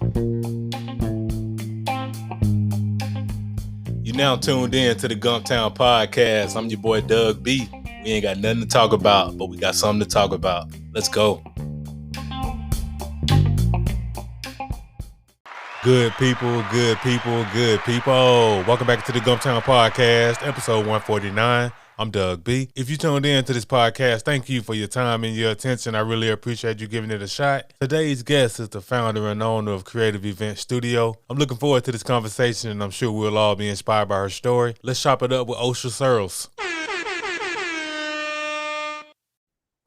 You now tuned in to the Gumptown Podcast. I'm your boy Doug B. We ain't got nothing to talk about, but we got something to talk about. Let's go. Good people, good people, good people. Welcome back to the Gumptown Podcast, episode 149. I'm Doug B. If you tuned in to this podcast, thank you for your time and your attention. I really appreciate you giving it a shot. Today's guest is the founder and owner of Cr3ative Event Studio. I'm looking forward to this conversation, and I'm sure we'll all be inspired by her story. Let's chop it up with Osha Surles.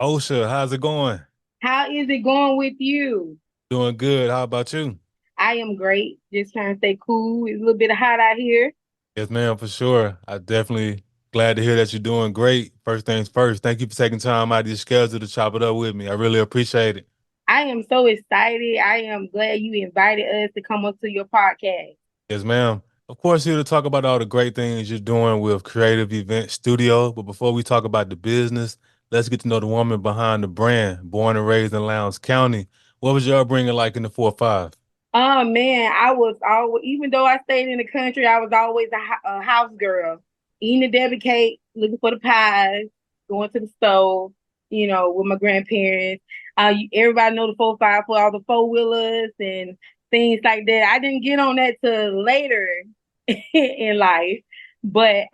Osha, how's it going? How is it going with you? Doing good. How about you? I am great. Just trying to stay cool. It's a little bit hot out here. Yes, ma'am, for sure. I definitely glad to hear that you're doing great. First things first, thank you for taking time out of your schedule to chop it up with me. I really appreciate it. I am so excited. I am glad you invited us to come up to your podcast. Yes, ma'am. Of course, here to talk about all the great things you're doing with Cr3ative Event Studio. But before we talk about the business, let's get to know the woman behind the brand. Born and raised in Lowndes County. What was your upbringing like in the 4-5? Oh man, I was always, even though I stayed in the country, I was always a house girl, eating the Debbie cake, looking for the pies, going to the stove, with my grandparents. Everybody know the 4-5 for all the four-wheelers and things like that. I didn't get on that till later in life, but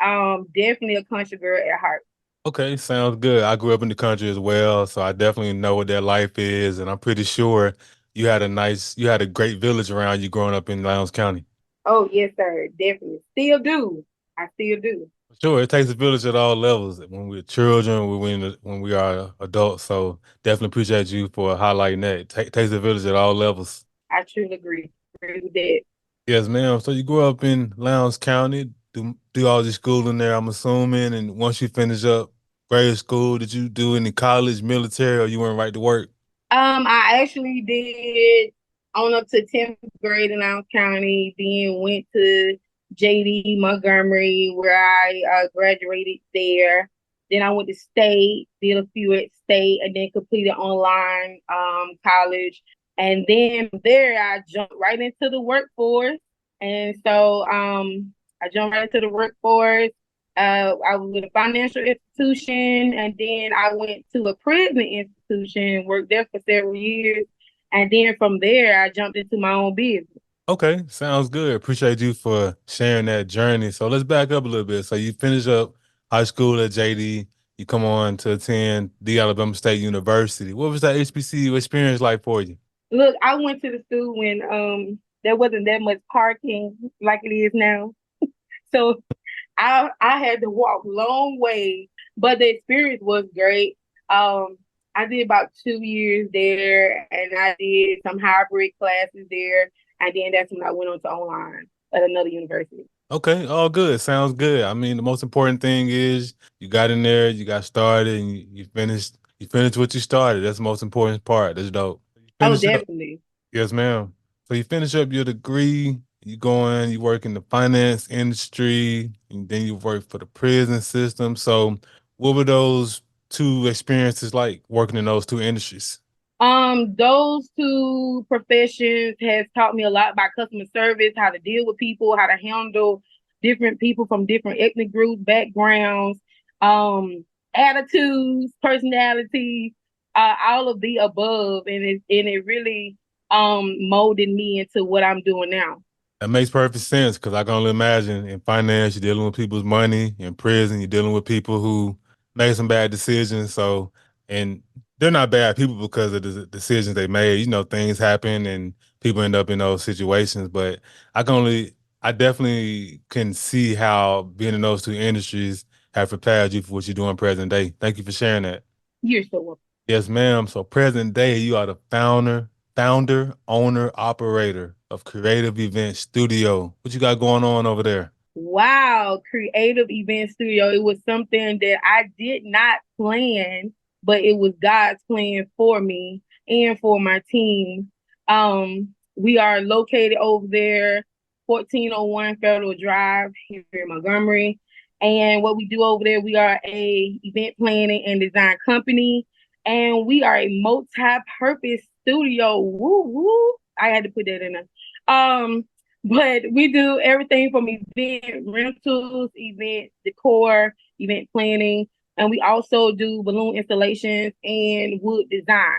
definitely a country girl at heart. Okay, sounds good. I grew up in the country as well, so I definitely know what that life is, and I'm pretty sure you had a great village around you growing up in Lowndes County. Oh yes, sir, definitely. Still do. I still do. Sure, it takes a village at all levels. When we're children, when we are adults. So definitely appreciate you for highlighting that. Takes a village at all levels. I truly agree with that. Yes, ma'am. So you grew up in Lowndes County, do all your schooling there, I'm assuming. And once you finish up grade school, did you do any college, military, or you went right to work? I actually did on up to 10th grade in Lowndes County, then went to JD Montgomery where I graduated there. Then I went to state, did a few at state, and then completed online college. And then there I jumped right into the workforce. And so I jumped right into the workforce. I was with a financial institution, and then I went to a prison institution, worked there for several years, and then from there I jumped into my own business. Okay, sounds good. Appreciate you for sharing that journey. So let's back up a little bit. So you finish up high school at JD, you come on to attend the Alabama State University. What was that HBCU experience like for you? Look, I went to the school when there wasn't that much parking like it is now, so I had to walk long way, but the experience was great. I did about 2 years there, and I did some hybrid classes there, and then that's when I went on to online at another university. Okay, all good. Sounds good. I mean, the most important thing is you got in there, you got started, and you finished what you started. That's the most important part. That's dope. You Oh, finish up. definitely. Yes, ma'am. So you finish up your degree, you go in, you work in the finance industry, and then you work for the prison system. So what were those two experiences like working in those two industries? Those two professions has taught me a lot about customer service, how to deal with people, how to handle different people from different ethnic groups, backgrounds, um, attitudes, personalities, all of the above, and it really molded me into what I'm doing now. That makes perfect sense because I can only imagine in finance, you're dealing with people's money. In prison, you're dealing with people who made some bad decisions. So, and they're not bad people because of the decisions they made. You know, things happen and people end up in those situations. But I can only, I definitely can see how being in those two industries have prepared you for what you're doing present day. Thank you for sharing that. You're so welcome. Yes, ma'am. So present day, you are the owner, operator of Cr3ative Event Studio. What you got going on over there? Wow, Cr3ative Event Studio. It was something that I did not plan, but it was God's plan for me and for my team. We are located over there, 1401 Federal Drive here in Montgomery. And what we do over there, we are a event planning and design company, and we are a multi-purpose studio. Woo woo! I had to put that in there. But we do everything from event rentals, event decor, event planning, and we also do balloon installations and wood design.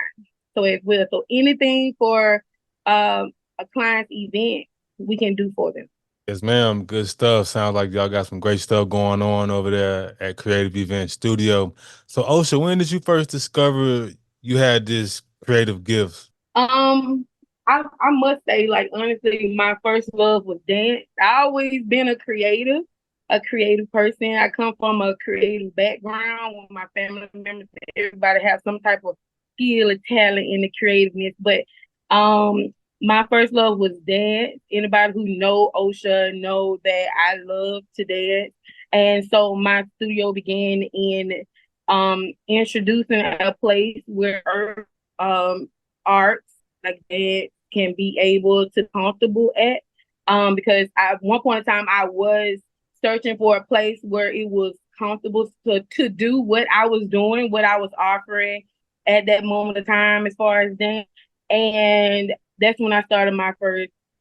So as well, so anything for a client's event, we can do for them. Yes, ma'am. Good stuff. Sounds like y'all got some great stuff going on over there at Creative Event Studio. So, Osha, when did you first discover you had this creative gift? Um, I must say, like honestly, my first love was dance. I always been a creative person. I come from a creative background with my family members. Everybody has some type of skill or talent in the creativeness. But my first love was dance. Anybody who know OSHA know that I love to dance. And so my studio began in introducing a place where arts like that can be able to comfortable at. Because at one point in time I was searching for a place where it was comfortable to do what I was doing, what I was offering at that moment of time as far as dance. And that's when I started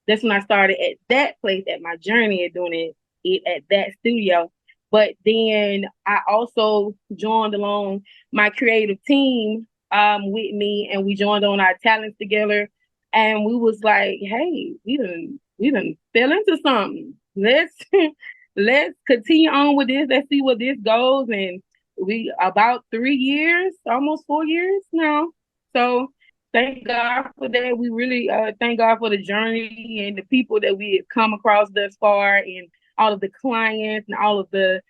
that's when I started at that place at my journey of doing it at that studio. But then I also joined along my creative team with me, and we joined on our talents together, and we was like, hey, we done fell into something. Let's let's continue on with this. Let's see what this goes. And we about 3 years, almost 4 years now. So thank God for that. We really thank God for the journey and the people that we have come across thus far, and all of the clients and all of the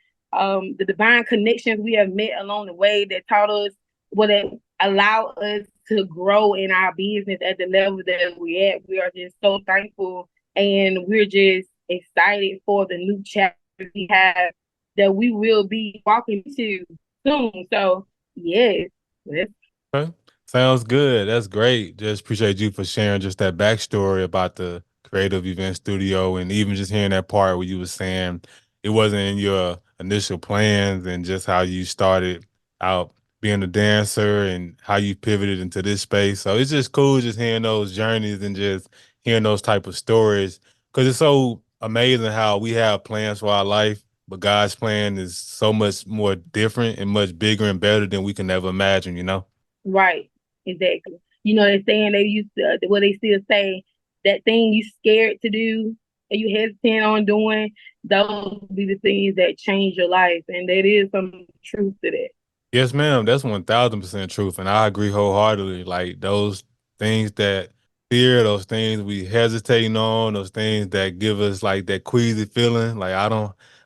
divine connections we have met along the way that taught us what that allow us to grow in our business at the level that we're at. We are just so thankful, and we're just excited for the new chapter we have that we will be walking to soon. So yes, yes. Okay. Sounds good. That's great. Just appreciate you for sharing just that backstory about the Creative Event Studio, and even just hearing that part where you were saying it wasn't in your initial plans, and just how you started out being a dancer and how you pivoted into this space. So it's just cool just hearing those journeys and just hearing those type of stories, because it's so amazing how we have plans for our life, but God's plan is so much more different and much bigger and better than we can ever imagine, you know? Right, exactly. You know, they're saying they used to, well, they still say that thing you scared to do and you hesitant on doing, those be the things that change your life. And there is some truth to that. Yes, ma'am. That's 1000% truth. And I agree wholeheartedly. Like those things that fear, those things we hesitating on, those things that give us like that queasy feeling. Like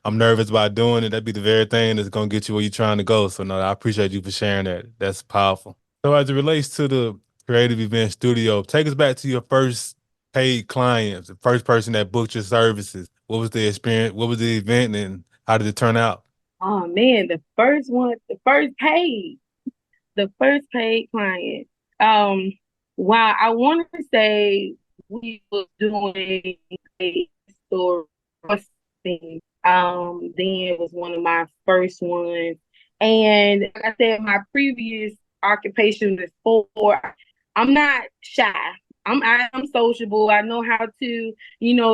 I'm nervous about doing it. That'd be the very thing that's gonna get you where you're trying to go. So no, I appreciate you for sharing that. That's powerful. So as it relates to the creative event studio, take us back to your first paid clients, the first person that booked your services. What was the experience? What was the event and how did it turn out? Oh man, the first one, the first paid client. Um, wow, I want to say we was doing a store thing. Then it was one of my first ones, and like I said, my previous occupation before, I'm not shy. I'm sociable. I know how to,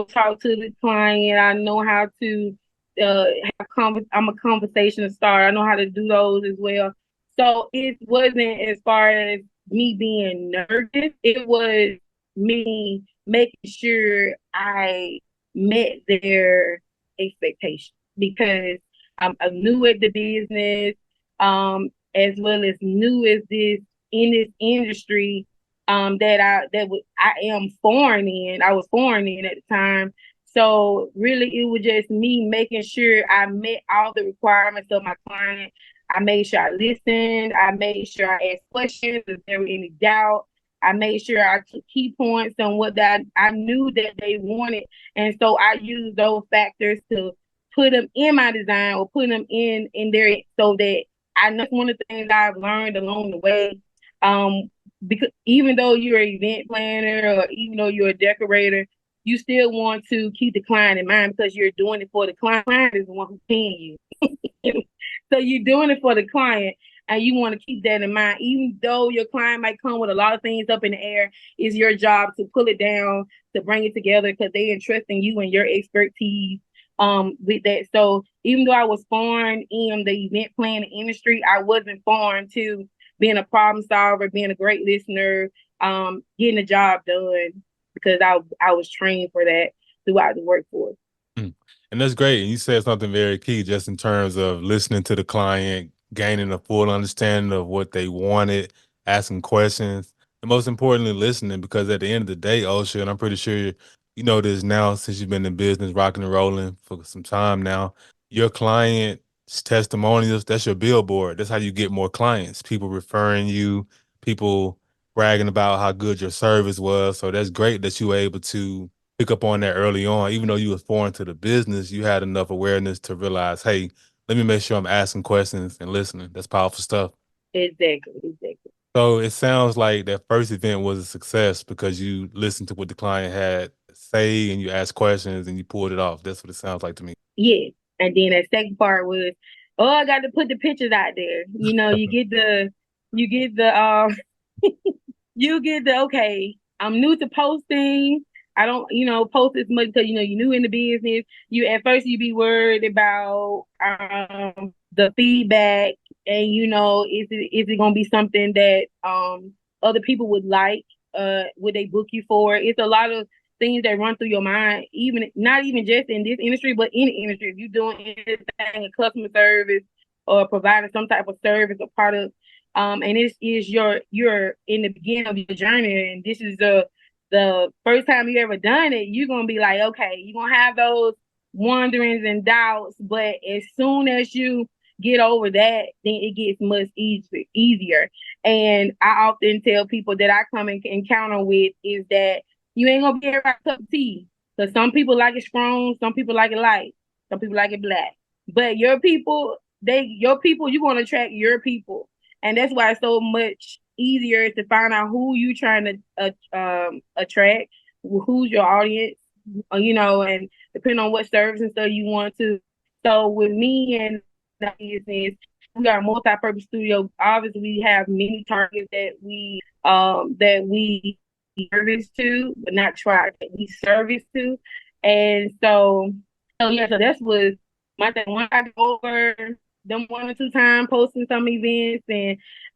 talk to the client. I know how to I'm a conversation starter. I know how to do those as well. So it wasn't as far as me being nervous. It was me making sure I met their expectations because I'm new at the business, as well as new as this in this industry, I am foreign in. I was foreign in at the time. So really it was just me making sure I met all the requirements of my client. I made sure I listened. I made sure I asked questions if there were any doubt. I made sure I took key points on what that I knew that they wanted. And so I used those factors to put them in my design or put them in there so that I know one of the things I've learned along the way. Um, because even though you're an event planner or even though you're a decorator, you still want to keep the client in mind because you're doing it for the client. The client is the one who's paying you. So you're doing it for the client. And you want to keep that in mind. Even though your client might come with a lot of things up in the air, it's your job to pull it down, to bring it together because they entrust in you and your expertise with that. So even though I was foreign in the event planning industry, I wasn't foreign to being a problem solver, being a great listener, getting the job done because I was trained for that throughout the workforce. Mm. And that's great. And you said something very key just in terms of listening to the client, gaining a full understanding of what they wanted, asking questions, and most importantly, listening. Because at the end of the day, Osha, and I'm pretty sure you know this now since you've been in business, rocking and rolling for some time now, your client's testimonials, that's your billboard. That's how you get more clients, people referring you, people bragging about how good your service was. So that's great that you were able to pick up on that early on. Even though you was foreign to the business, you had enough awareness to realize, hey, let me make sure I'm asking questions and listening. That's powerful stuff. Exactly, exactly. So it sounds like that first event was a success because you listened to what the client had to say and you asked questions and you pulled it off. That's what it sounds like to me. Yeah. And then the second part was, oh, I got to put the pictures out there. You get the you get the okay. I'm new to posting. I don't, post as much because you're new in the business. You at first you be worried about the feedback, and is it gonna be something that other people would like? Would they book you for? It's a lot of things that run through your mind, even not even just in this industry, but any industry. If you're doing anything in customer service or providing some type of service or product, and this is you're in the beginning of your journey, and this is the first time you ever done it, you're gonna be like, okay, you're gonna have those wonderings and doubts, but as soon as you get over that, then it gets much easier. And I often tell people that I come and encounter with is that you ain't gonna be everybody's cup of tea. Because some people like it strong, some people like it light, some people like it black. But your people, you're gonna attract your people, and that's why it's so much easier to find out who you trying to attract, who's your audience, and depending on what service and stuff you want to. So with me and the business, we are a multi-purpose studio. Obviously, we have many targets that we service to, but not try that we service to. And so yeah, so that's was my thing. When I go over them 1 or 2 times posting some events,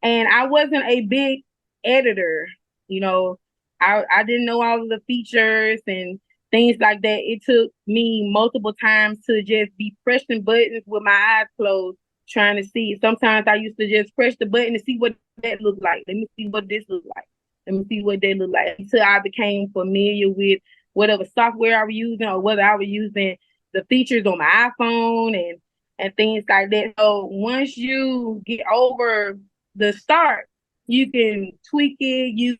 and I wasn't a big editor, you know. I didn't know all of the features and things like that. It took me multiple times to just be pressing buttons with my eyes closed, trying to see. Sometimes I used to just press the button to see what that looked like. Let me see what this looked like. Let me see what they look like. Until I became familiar with whatever software I was using or whether I was using the features on my iPhone and things like that. So once you get over the start, you can tweak it, you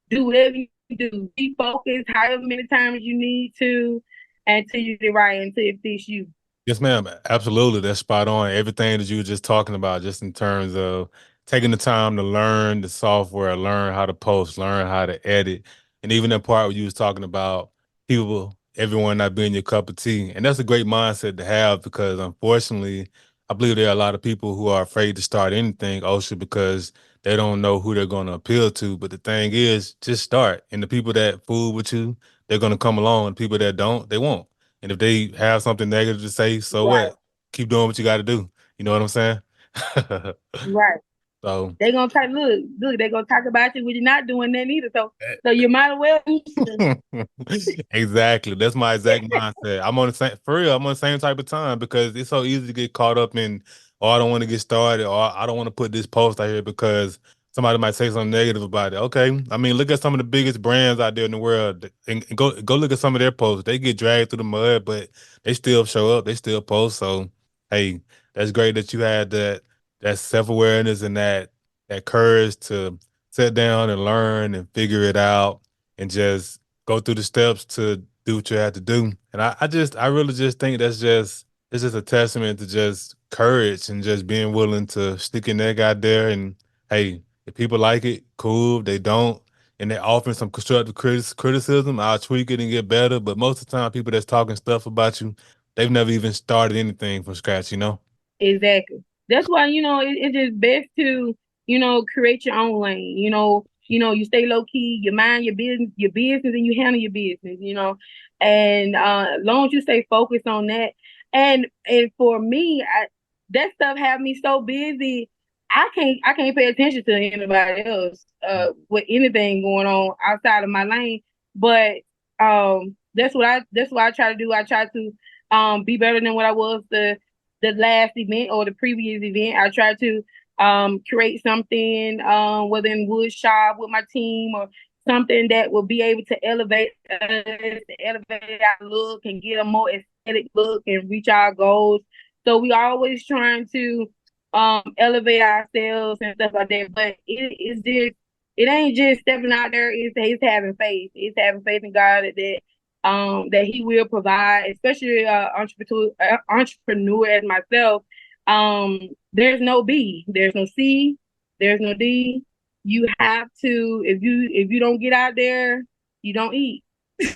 do whatever you do, be focused however many times you need to until you get right until it fits you. Yes, ma'am. Absolutely. That's spot on. Everything that you were just talking about, just in terms of taking the time to learn the software, learn how to post, learn how to edit. And even that part where you was talking about people, everyone not being your cup of tea. And that's a great mindset to have because unfortunately, I believe there are a lot of people who are afraid to start anything, OSHA, because they don't know who they're going to appeal to. But the thing is, just start. And the people that fool with you, they're going to come along. And people that don't, they won't. And if they have something negative to say, so Right, what? Keep doing what you got to do. You know what I'm saying? right. So They gonna talk. Look. They gonna talk about you when you're not doing that either. So you might as well. exactly. That's my exact mindset. I'm on the same for real. I'm on the same type of time because it's so easy to get caught up in, oh, I don't want to get started, or I don't want to put this post out here because somebody might say something negative about it. Okay, I mean, look at some of the biggest brands out there in the world, and go look at some of their posts. They get dragged through the mud, but they still show up. They still post. So, hey, that's great that you had that self awareness and that courage to sit down and learn and figure it out and just go through the steps to do what you have to do. And I really just think it's just a testament to just courage and just being willing to stick your neck out there. And hey, if people like it, cool. If they don't, and they're offering some constructive criticism, I'll tweak it and get better. But most of the time, people that's talking stuff about you, they've never even started anything from scratch, you know? Exactly. that's why it's just best to create your own lane. You stay low key, you mind your business, and you handle your business. And as long as you stay focused on that, and for me, that stuff have me so busy. I can't pay attention to anybody else with anything going on outside of my lane. But that's what I try to do. I try to be better than what I was the last event or the previous event. I try to create something, whether in wood shop with my team or something that will be able to elevate us, elevate our look and get a more aesthetic look and reach our goals. So we always trying to elevate ourselves and stuff like that. But it ain't just stepping out there. It's having faith. It's having faith in God that He will provide, especially entrepreneur as myself. There's no B, there's no C, there's no D. You have to, if you don't get out there, you don't eat. Mm.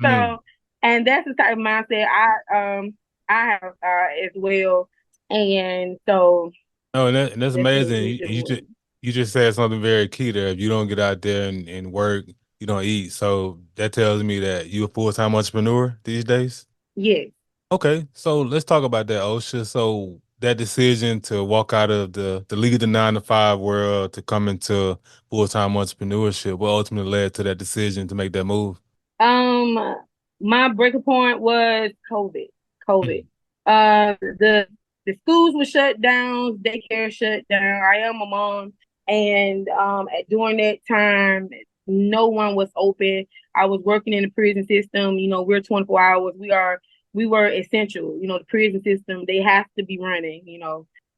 So, and that's the type of mindset I have as well. And so No, and that's that's what amazing. we're You just doing. you just said something very key there. If you don't get out there and work, you don't eat. So that tells me that you a full-time entrepreneur these days. Yes. Okay, so let's talk about that, OSHA. So that decision to walk out of the league of the 9 to 5 world to come into full-time entrepreneurship, what ultimately led to that decision to make that move? Um, my breaking point was COVID. COVID. Mm, The schools were shut down, daycare shut down. I am a mom, and during that time, no one was open. I was working in the prison system. We're 24 hours. We were essential. The prison system, they have to be running.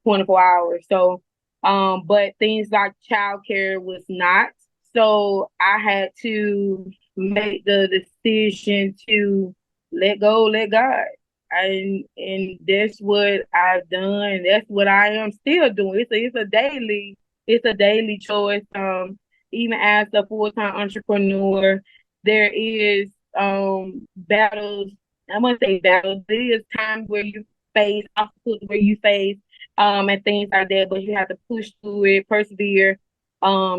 24 hours. So, but things like childcare was not. So I had to make the decision to let go, let God. And that's what I've done. That's what I am still doing. It's a daily choice. Even as a full time entrepreneur, there is battles. I wouldn't say battles. There is times where you face obstacles, where you face and things like that, but you have to push through it, persevere,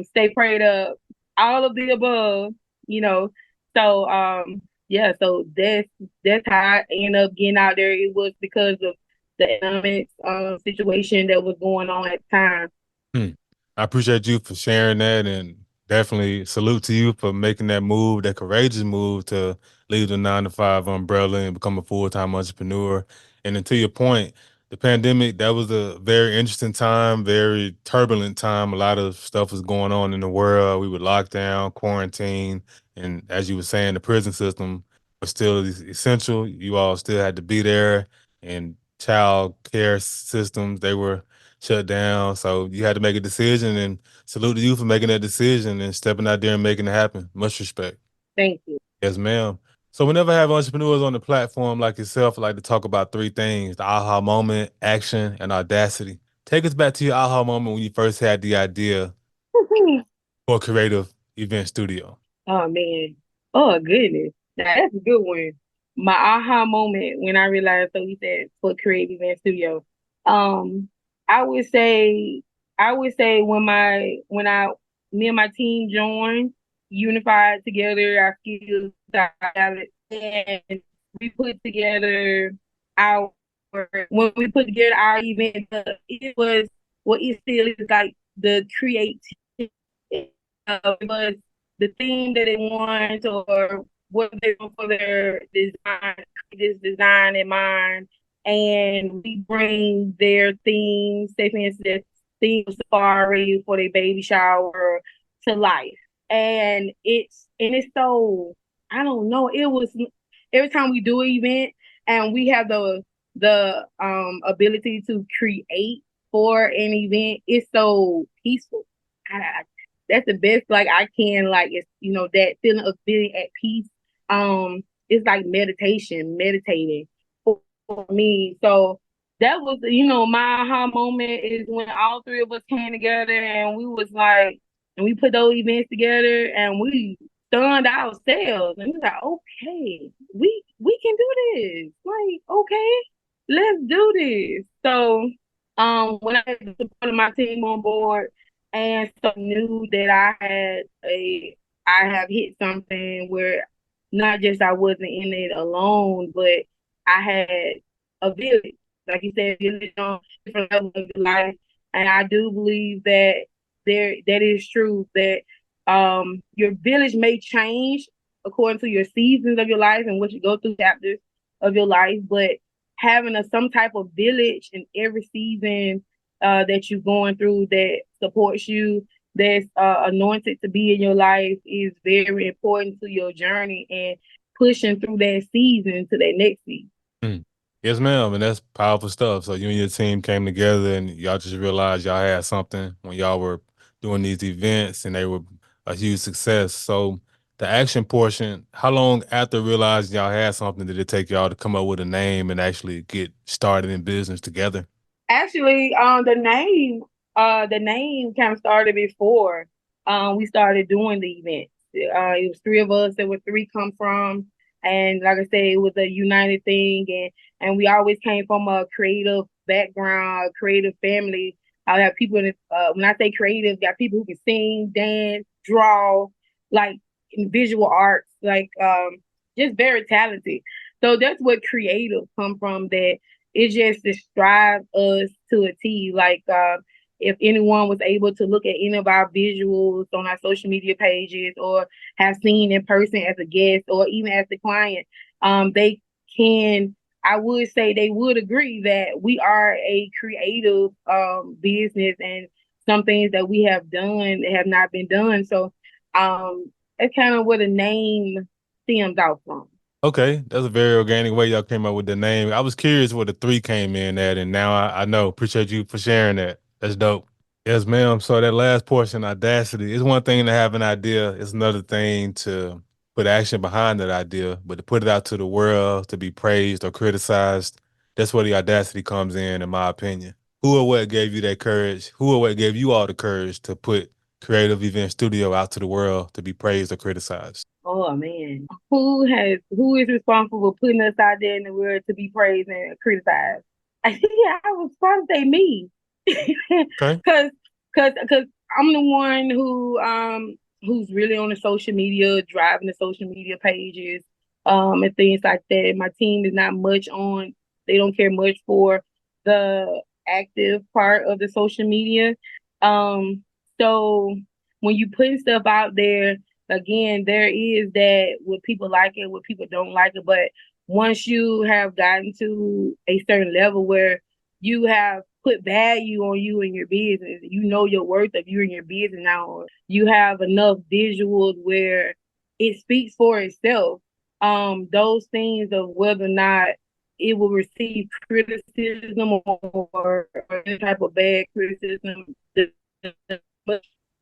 stay prayed up, all of the above, you know. So yeah, so that's how I ended up getting out there. It was because of the economic situation that was going on at the time. mm. I appreciate you for sharing that and definitely salute to you for making that move, that courageous move to leave the 9 to 5 umbrella and become a full-time entrepreneur. And then to your point, the pandemic, that was a very interesting time, very turbulent time. A lot of stuff was going on in the world. We were locked down, quarantine, and as you were saying, the prison system was still essential. You all still had to be there, and child care systems, they were shut down. So you had to make a decision, and salute to you for making that decision and stepping out there and making it happen. Much respect. Thank you. Yes, ma'am. So whenever I have entrepreneurs on the platform like yourself, I like to talk about three things: the aha moment, action, and audacity. Take us back to your aha moment when you first had the idea for a creative event studio. Oh man. Oh goodness. Now that's a good one. My aha moment when I realized, so you said for Creative Event Studio. Um, I would say when I me and my team joined, unified together our skills, our talent, and we put together our when we put together our event, it was what it still is like the creativity was the theme that they want or what they want for their design, this design in mind. And we bring their themes, say for instance, theme safari for their baby shower to life. And it's so I don't know. It was every time we do an event and we have the ability to create for an event, it's so peaceful. I, that's the best like I can like it's that feeling of being at peace. It's like meditating for me. So that was my aha moment is when all three of us came together and we was like and we put those events together and we stunned ourselves and we was like, okay, we can do this. Like, okay, let's do this. So When I had the support of my team on board, and so knew that I have hit something where not just I wasn't in it alone, but I had a village, like you said, village on different levels of your life, and I do believe that that is true that your village may change according to your seasons of your life and what you go through chapters of your life, but having some type of village in every season that you're going through that supports you, that's anointed to be in your life is very important to your journey and pushing through that season to that next season. Mm. Yes, ma'am, and that's powerful stuff. So you and your team came together, and y'all just realized y'all had something when y'all were doing these events, and they were a huge success. So the action portion, how long after realizing y'all had something did it take y'all to come up with a name and actually get started in business together? Actually, the name kind of started before we started doing the events. It was three of us. There were three come from, and like I said, it was a united thing, and we always came from a creative background, a creative family. I have people in it, when I say creative, got people who can sing, dance, draw, like in visual arts, like just very talented. So that's what creative come from. That it just describes us to a T. Like if anyone was able to look at any of our visuals on our social media pages or have seen in person as a guest or even as the client, they can. I would say they would agree that we are a creative business, and some things that we have done have not been done. So that's kind of where the name stems out from. Okay, that's a very organic way y'all came up with the name. I was curious where the three came in at, and now I know. Appreciate you for sharing that. That's dope. Yes, ma'am. So that last portion, audacity, is one thing to have an idea. It's another thing to put action behind that idea, but to put it out to the world to be praised or criticized, that's where the audacity comes in my opinion. Who or what gave you that courage? Who or what gave you all the courage to put Creative Event Studio out to the world to be praised or criticized? Oh man, who is responsible for putting us out there in the world to be praised and criticized? Yeah, I was probably say me, Okay. cause cause I'm the one who's really on the social media, driving the social media pages, and things like that. My team is not much on; they don't care much for the active part of the social media. So when you putting stuff out there again, there is that what people like it, what people don't like it. But once you have gotten to a certain level where you have put value on you and your business, you know your worth of you and your business now, you have enough visuals where it speaks for itself. Those things of whether or not it will receive criticism or any type of bad criticism.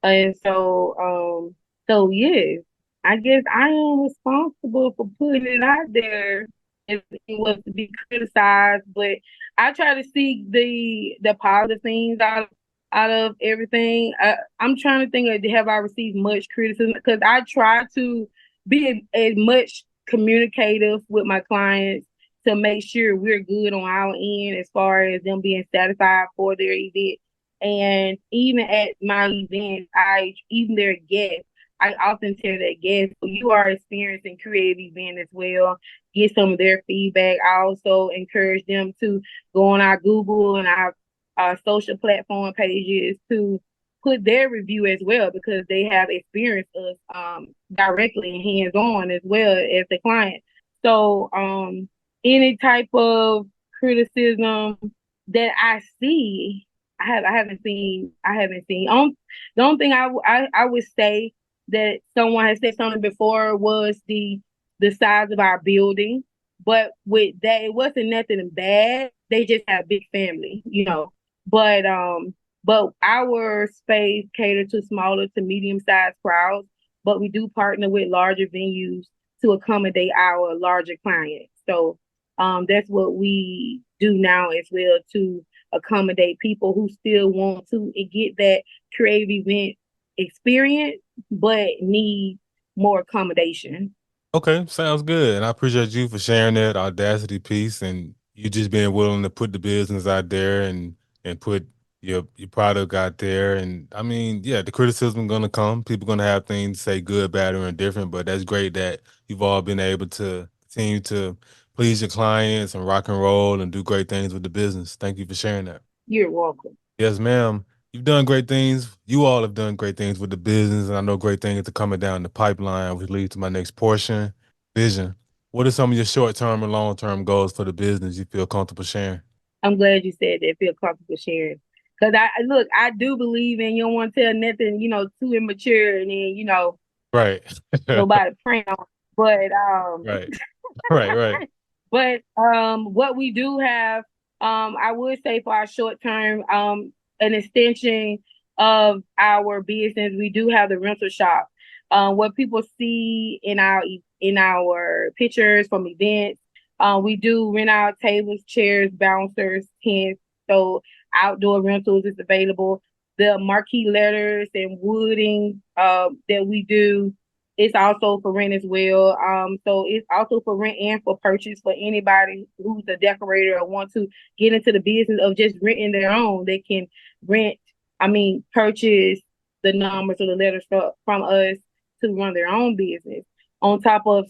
And so yes, I guess I am responsible for putting it out there if it was to be criticized, but I try to seek the positive things out of everything. I'm trying to think of have I received much criticism because I try to be as much communicative with my clients to make sure we're good on our end as far as them being satisfied for their event. And even at my events, even their guests, I often tell their guests, you are experiencing creative event as well. Get some of their feedback. I also encourage them to go on our Google and our social platform pages to put their review as well because they have experienced us directly and hands on as well as the client. So any type of criticism that I see, I haven't seen. The only thing I would say that someone has said something before was the size of our building, but with that it wasn't nothing bad. They just have a big family, you know. But our space catered to smaller to medium sized crowds, but we do partner with larger venues to accommodate our larger clients. So that's what we do now as well to accommodate people who still want to get that creative event experience, but need more accommodation. Okay, sounds good. And I appreciate you for sharing that audacity piece and you just being willing to put the business out there and and put your product out there. And I mean, yeah, the criticism gonna come. People gonna have things to say good, bad, or indifferent. But that's great that you've all been able to continue to please your clients and rock and roll and do great things with the business. Thank you for sharing that. You're welcome. Yes, ma'am. You've done great things. You all have done great things with the business, and I know great things are coming down the pipeline, which leads to my next portion, vision. What are some of your short-term and long-term goals for the business you feel comfortable sharing? I'm glad you said that. Feel comfortable sharing. Because look, I do believe in you don't want to tell nothing, too immature and then, Right. nobody praying on. But Right. Right. Right. what we do have, I would say for our short term, an extension of our business, we do have the rental shop. What people see in our pictures from events, we do rent out tables, chairs, bouncers, tents. So outdoor rentals is available. The marquee letters and wooding that we do, it's also for rent as well. So it's also for rent and for purchase for anybody who's a decorator or want to get into the business of just renting their own. They can rent, purchase the numbers or the letters from us to run their own business. On top of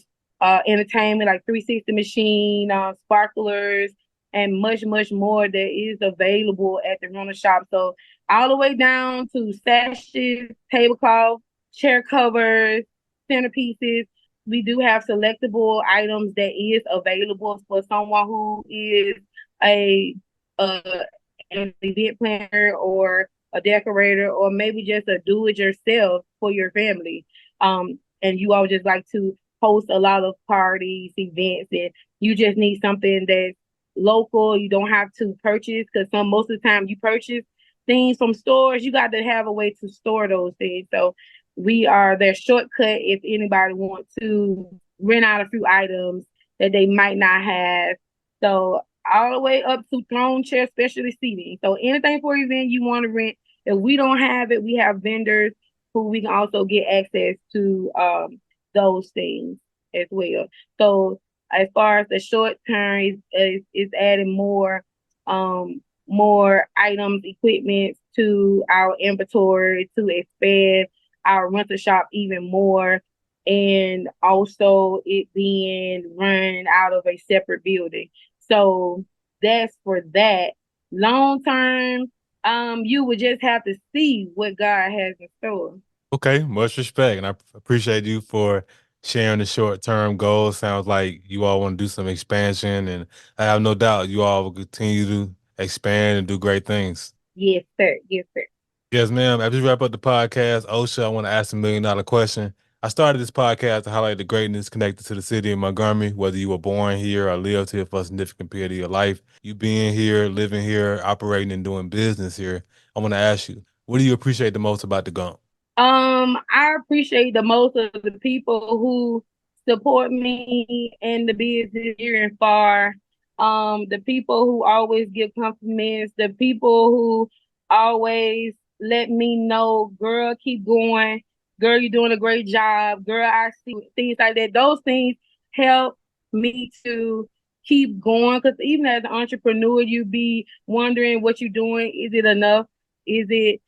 entertainment like 360 machine, sparklers, and much, much more that is available at the rental shop. So all the way down to sashes, tablecloth, chair covers, centerpieces. We do have selectable items that is available for someone who is a an event planner or a decorator or maybe just a do it yourself for your family. And you all just like to host a lot of parties, events, and you just need something that's local. You don't have to purchase because most of the time you purchase things from stores. You got to have a way to store those things. So we are their shortcut if anybody wants to rent out a few items that they might not have. So all the way up to throne chair specialty seating. So anything for event you want to rent, if we don't have it, we have vendors who we can also get access to those things as well. So as far as the short term is adding more items, equipment to our inventory to expand our rental shop even more, and also it being run out of a separate building. So that's for that. Long term, you would just have to see what God has in store. Okay, much respect, and I appreciate you for sharing the short-term goals. Sounds like you all want to do some expansion, and I have no doubt you all will continue to expand and do great things. Yes, sir. Yes, sir. Yes, ma'am. As we wrap up the podcast, Osha, I want to ask $1 million question. I started this podcast to highlight the greatness connected to the city of Montgomery, whether you were born here or lived here for a significant period of your life. You being here, living here, operating and doing business here. I want to ask you, what do you appreciate the most about the Gump? I appreciate the most of the people who support me in the business near and far. The people who always give compliments, the people who always let me know, girl, keep going, girl, you're doing a great job, girl, I see things like that. Those things help me to keep going because even as an entrepreneur, you be wondering what you're doing. Is it enough? Is it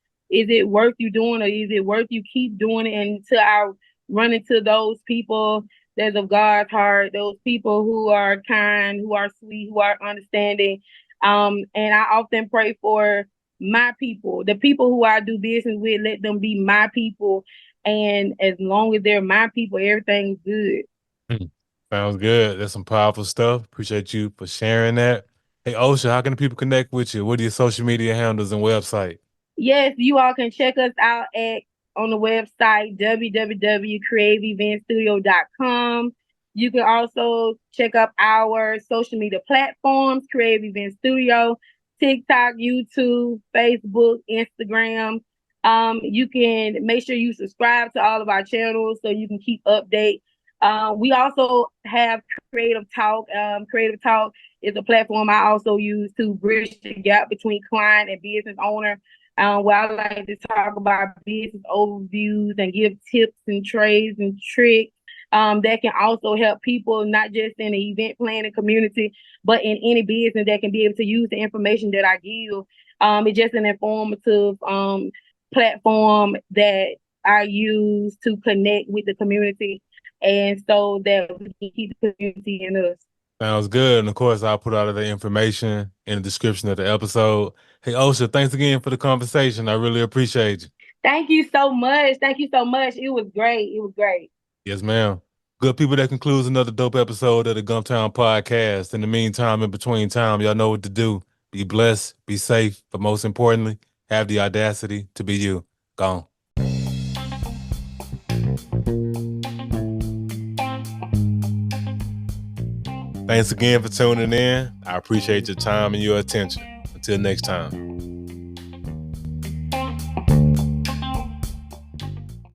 worth you doing or is it worth you keep doing it until I run into those people that's of God's heart, those people who are kind, who are sweet, who are understanding. And I often pray for my people, the people who I do business with, let them be my people. And as long as they're my people, everything's good. Mm. Sounds good. That's some powerful stuff. Appreciate you for sharing that. Hey, Osha, how can the people connect with you? What are your social media handles and website? Yes, you all can check us out at on the website www.creativeeventstudio.com. You can also check up our social media platforms, Creative Event Studio, TikTok, YouTube, Facebook, Instagram. You can make sure you subscribe to all of our channels so you can keep update. We also have Creative Talk. Creative Talk is a platform I also use to bridge the gap between client and business owner, where I like to talk about business overviews and give tips and trades and tricks that can also help people, not just in the event planning community, but in any business that can be able to use the information that I give It's just an informative platform that I use to connect with the community, and so that we can keep the community in us. Sounds good. And of course, I'll put all of the information in the description of the episode. Hey, Osha, thanks again for the conversation. I really appreciate you. Thank you so much. Thank you so much. It was great. It was great. Yes, ma'am. Good people, that concludes another dope episode of the Gumptown Podcast. In the meantime, in between time, y'all know what to do. Be blessed, be safe, but most importantly, have the audacity to be you. Gone. Thanks again for tuning in. I appreciate your time and your attention. Until next time.